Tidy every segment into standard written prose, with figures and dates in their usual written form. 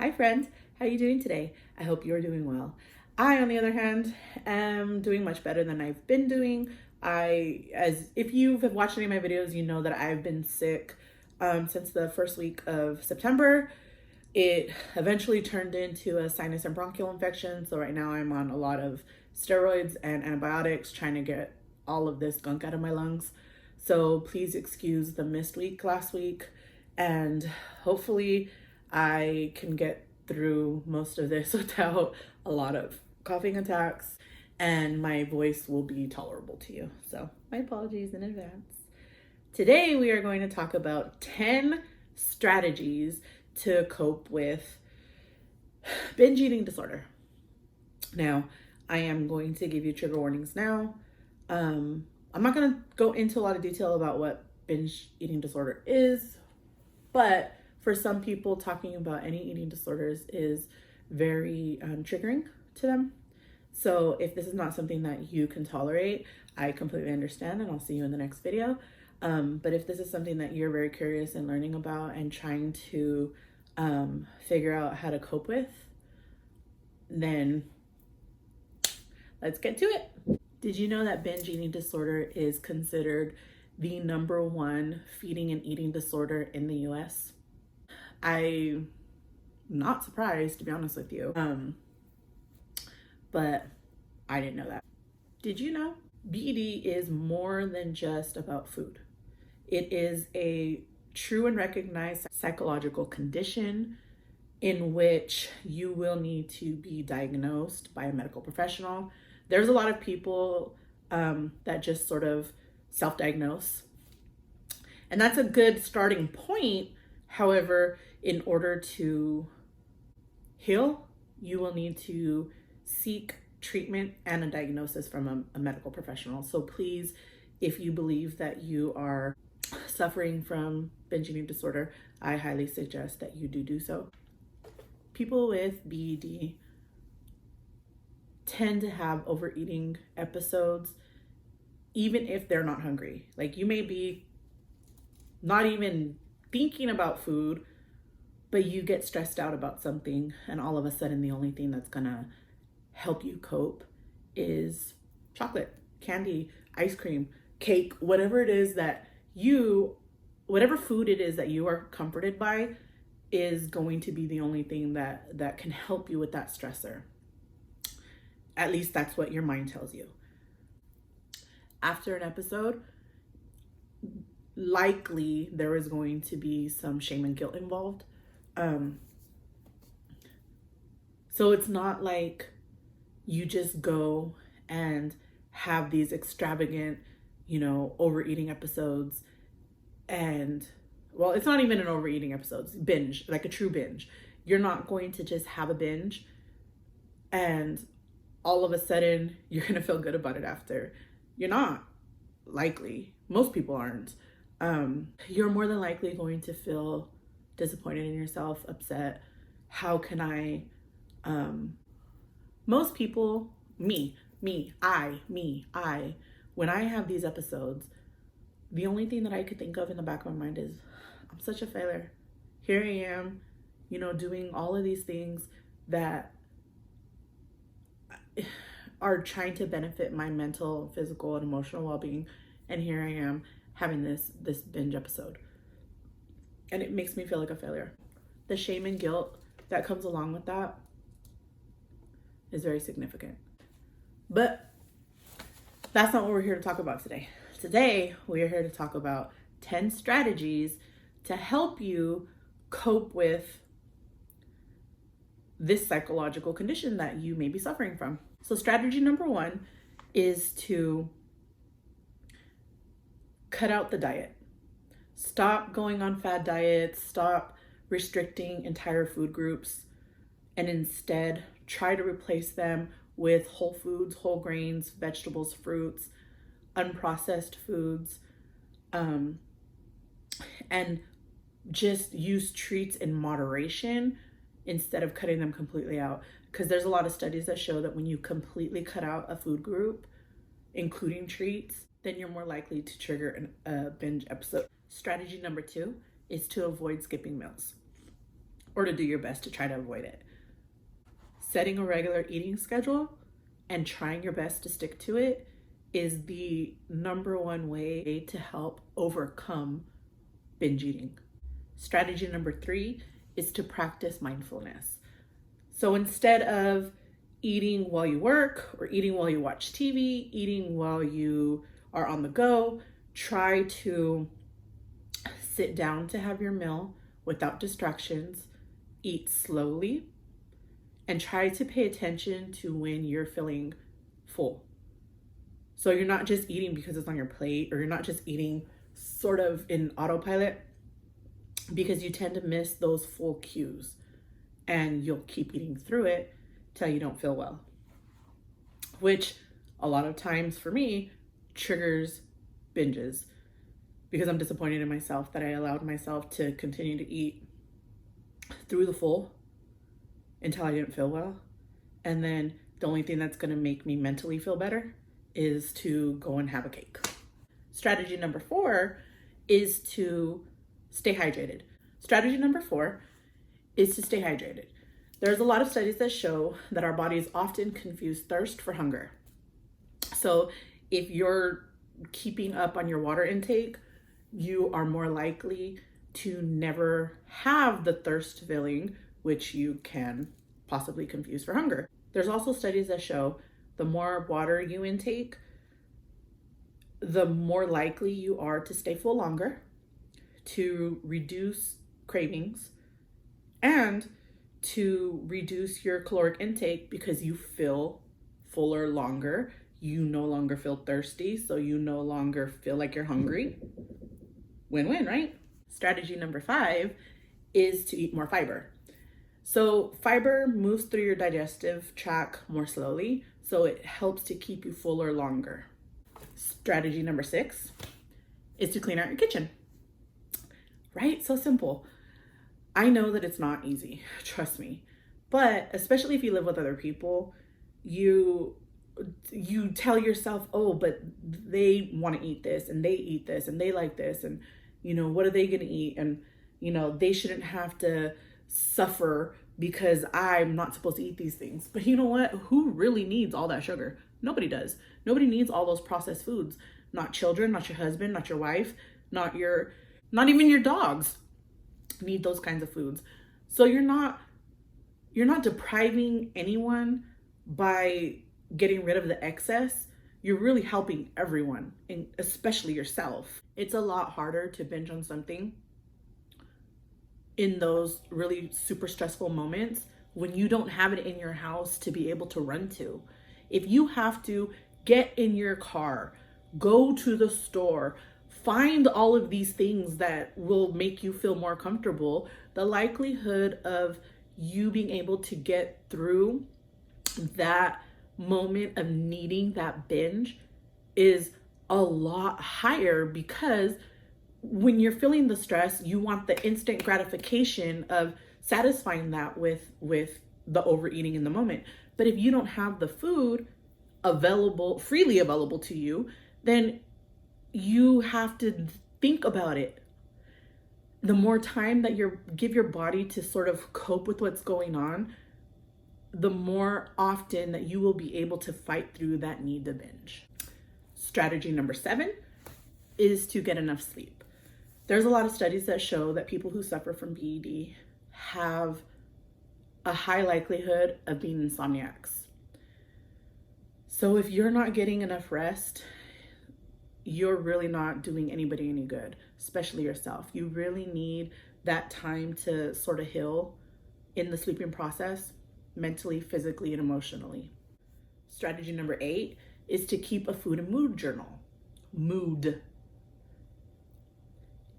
Hi friends, how are you doing today? I hope you're doing well. I, on the other hand, am doing much better than I've been doing. If you have watched any of my videos, you know that I've been sick since the first week of September. It eventually turned into a sinus and bronchial infection. So right now I'm on a lot of steroids and antibiotics trying to get all of this gunk out of my lungs. So please excuse the missed week last week, and hopefully I can get through most of this without a lot of coughing attacks, and my voice will be tolerable to you. So my apologies in advance. Today we are going to talk about 10 strategies to cope with binge eating disorder. Now, I am going to give you trigger warnings now. I'm not going to go into a lot of detail about what binge eating disorder is, but for some people, talking about any eating disorders is very triggering to them. So if this is not something that you can tolerate, I completely understand, and I'll see you in the next video. But if this is something that you're very curious and learning about and trying to figure out how to cope with, then let's get to it. Did you know that binge eating disorder is considered the #1 feeding and eating disorder in the US? I'm not surprised, to be honest with you. But I didn't know that. Did you know BED is more than just about food? It is a true and recognized psychological condition in which you will need to be diagnosed by a medical professional. There's a lot of people that just sort of self-diagnose, and that's a good starting point. However, in order to heal, you will need to seek treatment and a diagnosis from a medical professional. So please, if you believe that you are suffering from binge eating disorder, I highly suggest that you do so. People with BED tend to have overeating episodes even if they're not hungry. Like, you may be not even thinking about food, but you get stressed out about something, and all of a sudden the only thing that's gonna help you cope is chocolate, candy, ice cream, cake, whatever it is that whatever food it is that you are comforted by is going to be the only thing that can help you with that stressor. At least that's what your mind tells you. After an episode, likely there is going to be some shame and guilt involved. So it's not like you just go and have these extravagant, overeating episodes. And, well, it's not even an overeating episode, it's binge, like a true binge. You're not going to just have a binge and all of a sudden you're going to feel good about it after. You're not, likely. Most people aren't. You're more than likely going to feel disappointed in yourself, upset. How can I, most people, I, when I have these episodes, the only thing that I could think of in the back of my mind is, I'm such a failure. Here I am, doing all of these things that are trying to benefit my mental, physical, and emotional well-being, and here I am having this binge episode, and it makes me feel like a failure. The shame and guilt that comes along with that is very significant. But that's not what we're here to talk about today. Today, we are here to talk about 10 strategies to help you cope with this psychological condition that you may be suffering from. So strategy #1 is to cut out the diet. Stop going on fad diets, stop restricting entire food groups, and instead try to replace them with whole foods, whole grains, vegetables, fruits, unprocessed foods, and just use treats in moderation instead of cutting them completely out. Because there's a lot of studies that show that when you completely cut out a food group, including treats, then you're more likely to trigger a binge episode. Strategy #2 is to avoid skipping meals or to do your best to try to avoid it. Setting a regular eating schedule and trying your best to stick to it is the number one way to help overcome binge eating. Strategy number 3 is to practice mindfulness. So instead of eating while you work or eating while you watch TV, eating while you are on the go, try to sit down to have your meal without distractions, eat slowly, and try to pay attention to when you're feeling full. So you're not just eating because it's on your plate, or you're not just eating sort of in autopilot, because you tend to miss those full cues and you'll keep eating through it till you don't feel well, which a lot of times for me triggers binges, because I'm disappointed in myself that I allowed myself to continue to eat through the full until I didn't feel well. And then the only thing that's going to make me mentally feel better is to go and have a cake. Strategy number 4 is to stay hydrated. Strategy number 4 is to stay hydrated. There's a lot of studies that show that our bodies often confuse thirst for hunger. So if you're keeping up on your water intake, you are more likely to never have the thirst feeling, which you can possibly confuse for hunger. There's also studies that show the more water you intake, the more likely you are to stay full longer, to reduce cravings, and to reduce your caloric intake because you feel fuller longer. You no longer feel thirsty, so you no longer feel like you're hungry. Win-win, right? Strategy number 5 is to eat more fiber. So fiber moves through your digestive tract more slowly, so it helps to keep you fuller longer. Strategy number 6 is to clean out your kitchen. Right? So simple. I know that it's not easy, trust me. But especially if you live with other people, you tell yourself, oh, but they want to eat this and they eat this and they like this, and what are they going to eat? And they shouldn't have to suffer because I'm not supposed to eat these things. But you know what? Who really needs all that sugar? Nobody does. Nobody needs all those processed foods. Not children, not your husband, not your wife, not even your dogs need those kinds of foods. So you're not depriving anyone by getting rid of the excess. You're really helping everyone, and especially yourself. It's a lot harder to binge on something in those really super stressful moments when you don't have it in your house to be able to run to. If you have to get in your car, go to the store, find all of these things that will make you feel more comfortable, the likelihood of you being able to get through that moment of needing that binge is a lot higher, because when you're feeling the stress, you want the instant gratification of satisfying that with the overeating in the moment. But if you don't have the food freely available to you, then you have to think about it. The more time that you give your body to sort of cope with what's going on, the more often that you will be able to fight through that need to binge. Strategy number 7 is to get enough sleep. There's a lot of studies that show that people who suffer from BED have a high likelihood of being insomniacs. So if you're not getting enough rest, you're really not doing anybody any good, especially yourself. You really need that time to sort of heal in the sleeping process, mentally, physically, and emotionally. Strategy number 8 is to keep a food and mood journal.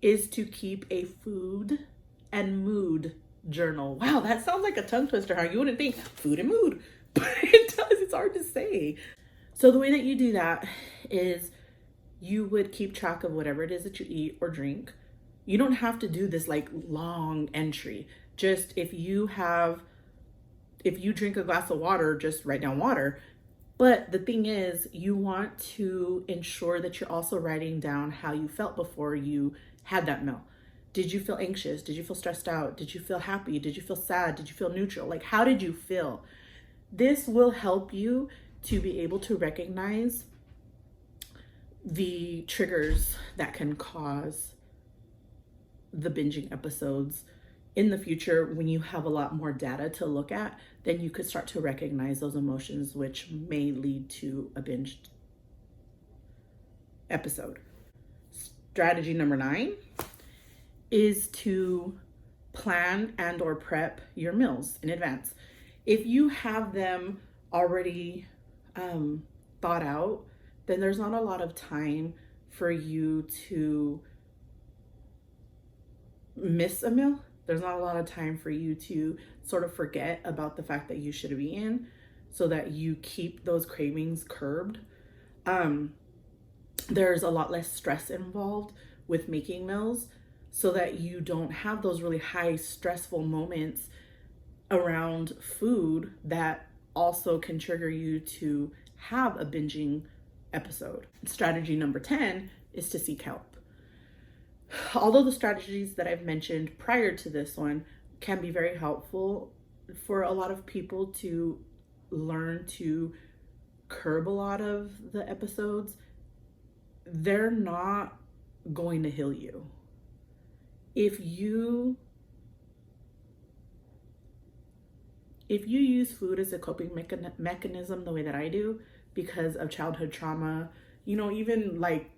Is to keep a food and mood journal. Wow, that sounds like a tongue twister, huh? You wouldn't think food and mood, but it does. It's hard to say. So the way that you do that is you would keep track of whatever it is that you eat or drink. You don't have to do this like long entry. Just if you drink a glass of water, just write down water. But the thing is, you want to ensure that you're also writing down how you felt before you had that meal. Did you feel anxious? Did you feel stressed out? Did you feel happy? Did you feel sad? Did you feel neutral? Like, how did you feel? This will help you to be able to recognize the triggers that can cause the binging episodes in the future. When you have a lot more data to look at, then you could start to recognize those emotions, which may lead to a binge episode. Strategy number 9 is to plan and or prep your meals in advance. If you have them already thought out, then there's not a lot of time for you to miss a meal. There's not a lot of time for you to sort of forget about the fact that you should be in, so that you keep those cravings curbed. There's a lot less stress involved with making meals, so that you don't have those really high stressful moments around food that also can trigger you to have a binging episode. Strategy number 10 is to seek help. Although the strategies that I've mentioned prior to this one can be very helpful for a lot of people to learn to curb a lot of the episodes, they're not going to heal you. If you use food as a coping mechanism the way that I do, because of childhood trauma, even like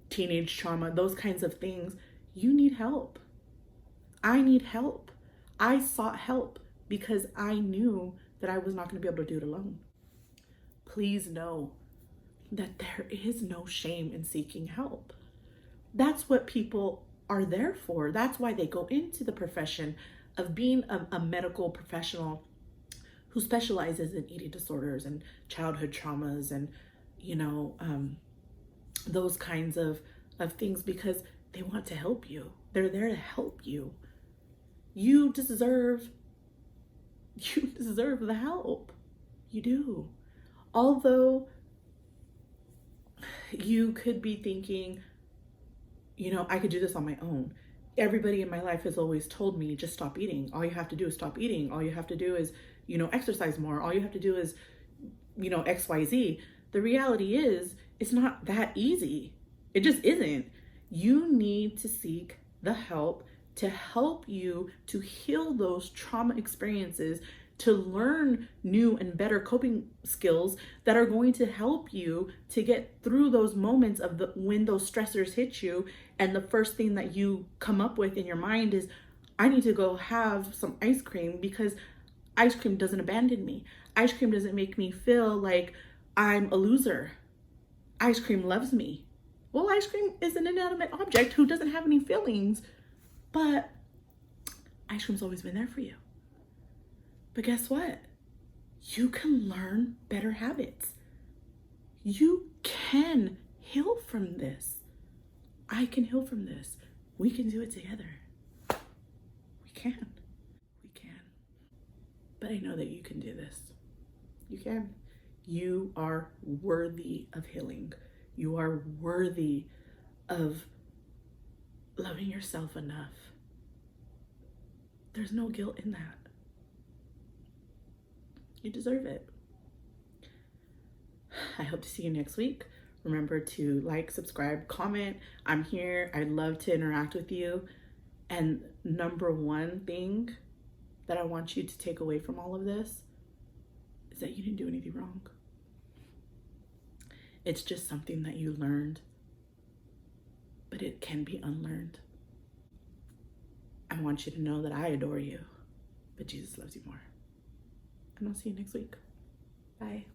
teenage trauma, those kinds of things, you need help. I need help. I sought help because I knew that I was not going to be able to do it alone. Please know that there is no shame in seeking help. That's what people are there for. That's why they go into the profession of being a medical professional who specializes in eating disorders and childhood traumas and, those kinds of things, because they want to help you. They're there to help you. You deserve the help. You do. Although you could be thinking, I could do this on my own. Everybody in my life has always told me, just stop eating. All you have to do is stop eating. All you have to do is, exercise more. All you have to do is, XYZ. The reality is, it's not that easy. It just isn't. You need to seek the help to help you to heal those trauma experiences, to learn new and better coping skills that are going to help you to get through those moments of when those stressors hit you. And the first thing that you come up with in your mind is, I need to go have some ice cream, because ice cream doesn't abandon me. Ice cream doesn't make me feel like I'm a loser. Ice cream loves me. Well, ice cream is an inanimate object who doesn't have any feelings, but ice cream's always been there for you. But guess what? You can learn better habits. You can heal from this. I can heal from this. We can do it together. We can. But I know that you can do this. You can. You are worthy of healing. You are worthy of loving yourself enough. There's no guilt in that. You deserve it. I hope to see you next week. Remember to like, subscribe, comment. I'm here. I'd love to interact with you. And number one thing that I want you to take away from all of this is that you didn't do anything wrong. It's just something that you learned, but it can be unlearned. I want you to know that I adore you, but Jesus loves you more. And I'll see you next week. Bye.